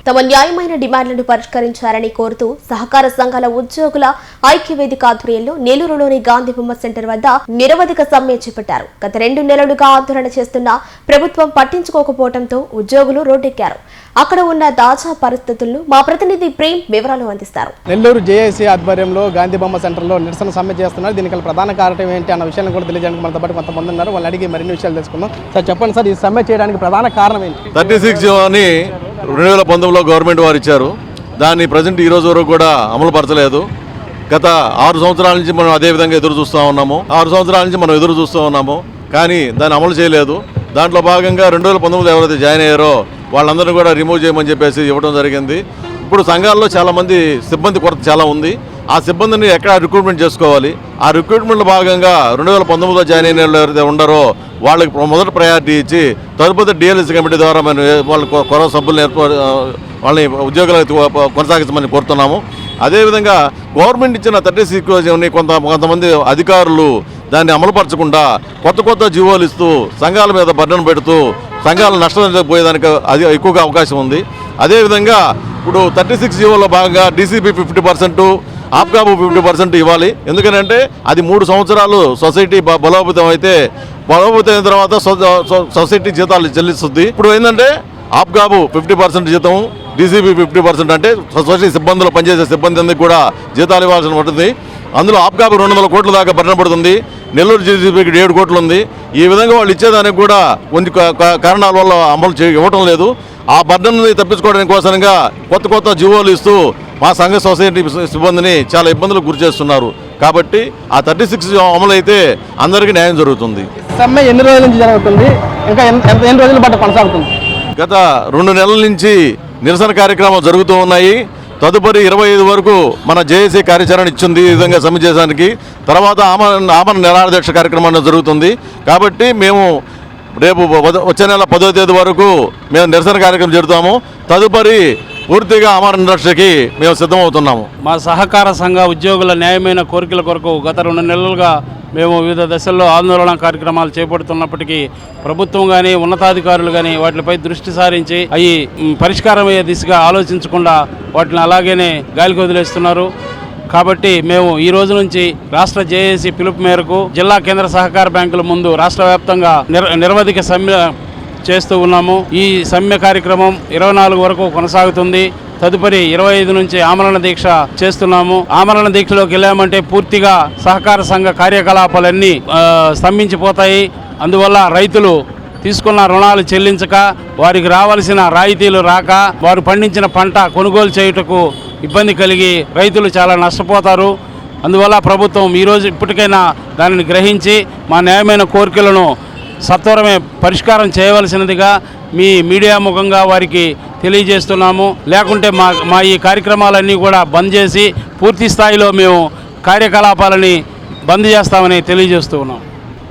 తమ న్యాయమైన డిమాండ్లను పరిష్కరించాలని కోరుతూ సహకార సంఘాల ఉద్యోగుల ఐక్యవేదిక ఆధ్వర్యంలో నెల్లూరులోని గాంధీ బొమ్మ సెంటర్ వద్ద నిరవధిక సమ్మె చేపట్టారు. గత 2 నెలలుగా ఆందోళన చేస్తున్న ప్రభుత్వం పట్టించుకోకపోవడంతో ఉద్యోగులు రోడ్డెక్కారు. అక్కడ ఉన్న తాజా పరిస్థితులను మా ప్రతినిధి ప్రేమ్ వివరాలు అందిస్తారు. నెల్లూరు జేఏసీ ఆధ్వర్యంలో గాంధీ బొమ్మ సెంటర్లో నిరసన సమ్మె చేస్తున్నారు. దీనికి ప్రధాన కారణం ఏంటి అన్న విషయాన్ని కూడా తెలియజేయడానికి మనతో పాటు కొంతమంది ఉన్నారు. వాళ్ళని అడిగి మరిన్ని విషయాలు తెలుసుకుందాం. సార్ చెప్పండి సార్, ఈ సమ్మె చేయడానికి ప్రధాన కారణం ఏంటి? 36 అని 2019లో గవర్నమెంట్ వారు ఇచ్చారు. దాన్ని ప్రజెంట్ ఈ రోజు వరకు కూడా అమలు పరచలేదు. గత 6 సంవత్సరాల నుంచి మనం అదే విధంగా ఎదురు చూస్తూ ఉన్నాము. 6 సంవత్సరాల నుంచి మనం ఎదురు చూస్తూ ఉన్నాము, కానీ దాన్ని అమలు చేయలేదు. దాంట్లో భాగంగా 2019లో ఎవరైతే జాయిన్ అయ్యారో వాళ్ళందరినీ కూడా రిమూవ్ చేయమని చెప్పేసి ఇవ్వడం జరిగింది. ఇప్పుడు సంఘాల్లో చాలామంది సిబ్బంది కొరత చాలా ఉంది. ఆ సిబ్బందిని ఎక్కడ రిక్రూట్మెంట్ చేసుకోవాలి. ఆ రిక్రూట్మెంట్లో భాగంగా 2019లో జాయిన్ అయిన వాళ్ళు ఎవరైతే ఉన్నారో వాళ్ళకి మొదటి ప్రయారిటీ ఇచ్చి తదుపరి డిఎల్ఎస్ కమిటీ ద్వారా మనం వాళ్ళ కొరవ సభ్యులను వాళ్ళని ఉద్యోగాలు కొనసాగించమని కోరుతున్నాము. అదేవిధంగా గవర్నమెంట్ ఇచ్చిన 36 కొంతమంది అధికారులు దాన్ని అమలుపరచకుండా కొత్త జీవోలు ఇస్తూ సంఘాల మీద బర్డెన్ పెడుతూ సంఘాలు నష్టం పోయేదానికి అది ఎక్కువగా అవకాశం ఉంది. అదేవిధంగా ఇప్పుడు 36 జీవోలో భాగంగా డీసీపీ 50%, ఆప్కాబు 50% ఇవ్వాలి. ఎందుకంటే అది 3 సంవత్సరాలు సొసైటీ బలోపేతం అయితే బలోపేతం అయిన తర్వాత సొసైటీ జీతాలు చెల్లిస్తుంది. ఇప్పుడు ఏంటంటే ఆప్కాబు 50% జీతం, డీసీపీ 50% అంటే సొసైటీ సిబ్బందులు పనిచేసే సిబ్బంది అందరికీ కూడా జీతాలు ఇవ్వాల్సి ఉంటుంది. అందులో ఆప్కాబు 200 కోట్ల దాకా బర్డెన్ పడుతుంది. నెల్లూరు జీసీపీకి 7 కోట్లు ఉంది. ఈ విధంగా వాళ్ళు ఇచ్చేదానికి కూడా కొన్ని కారణాల వల్ల అమలు ఇవ్వటం లేదు. ఆ బర్డెన్ని తప్పించుకోవడానికి కోసంగా కొత్త జీవోలు ఇస్తూ మా సంఘ సొసైటీ సిబ్బందిని చాలా ఇబ్బందులకు గురి చేస్తున్నారు. కాబట్టి ఆ 36 అమలు అయితే అందరికీ న్యాయం జరుగుతుంది. సమ్మె ఎన్ని రోజుల నుంచి జరుగుతుంది? ఇంకా ఎన్ని రోజుల పాటు కొనసాగుతుంది? గత 2 నెలల నుంచి నిరసన కార్యక్రమాలు జరుగుతూ ఉన్నాయి. తదుపరి 25 వరకు మన జేఏసీ కార్యాచరణ ఇచ్చింది ఈ విధంగా సమ్మె చేయడానికి. తర్వాత ఆమరణ నిరాహార కార్యక్రమం జరుగుతుంది. కాబట్టి మేము రేపు వచ్చే నెల 10వ తేదీ వరకు మేము నిరసన కార్యక్రమం జరుపుతాము. తదుపరి పూర్తిగా ఆమరణ నిరాహారకి మేము సిద్ధమవుతున్నాము. మా సహకార సంఘ ఉద్యోగుల న్యాయమైన కోరికల కొరకు గత 2 నెలలుగా మేము వివిధ దశల్లో ఆందోళన కార్యక్రమాలు చేపడుతున్నప్పటికీ ప్రభుత్వం కానీ ఉన్నతాధికారులు కానీ వాటిపై దృష్టి సారించి అవి పరిష్కారమయ్యే దిశగా ఆలోచించకుండా వాటిని అలాగనే గాలికి వదిలేస్తున్నారు. కాబట్టి మేము ఈ రోజు నుంచి రాష్ట్ర జేఏసీ పిలుపు మేరకు జిల్లా కేంద్ర సహకార బ్యాంకుల ముందు రాష్ట్ర వ్యాప్తంగా నిరవధిక సమ్మె చేస్తూ ఉన్నాము. ఈ సమ్మె కార్యక్రమం 24 వరకు కొనసాగుతుంది. తదుపరి 25 నుంచి ఆమరణ దీక్ష చేస్తున్నాము. ఆమరణ దీక్షలోకి వెళ్ళామంటే పూర్తిగా సహకార సంఘ కార్యకలాపాలన్నీ స్తంభించిపోతాయి. అందువల్ల రైతులు తీసుకున్న రుణాలు చెల్లించక, వారికి రావాల్సిన రాయితీలు రాక, వారు పండించిన పంట కొనుగోలు చేయుటకు ఇబ్బంది కలిగి రైతులు చాలా నష్టపోతారు. అందువల్ల ప్రభుత్వం ఈరోజు ఇప్పటికైనా దానిని గ్రహించి మా న్యాయమైన కోరికలను సత్వరమే పరిష్కారం చేయవలసినదిగా మీ మీడియా ముఖంగా వారికి తెలియజేస్తున్నాము. లేకుంటే మా ఈ కార్యక్రమాలన్నీ కూడా బంద్ చేసి పూర్తి స్థాయిలో మేము కార్యకలాపాలని బంద్ చేస్తామని తెలియజేస్తూ ఉన్నాం.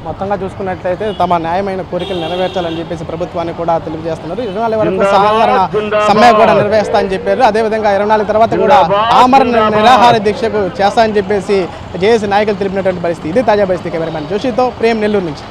మొత్తంగా చూసుకున్నట్లయితే తమ న్యాయమైన కోరికలు నెరవేర్చాలని చెప్పేసి ప్రభుత్వాన్ని కూడా తెలియజేస్తున్నారు. 24 వరకు సాధారణ సమ్మె కూడా నిర్వహిస్తామని చెప్పారు. అదేవిధంగా 24 తర్వాత కూడా ఆమరణ నిరాహార దీక్షకు చేస్తామని చెప్పేసి జేఏసీ నాయకులు తెలిపినటువంటి పరిస్థితి. ఇది తాజా పరిస్థితి. కెమెరామెన్ జోషితో ప్రేమ్, నెల్లూరు నుంచి.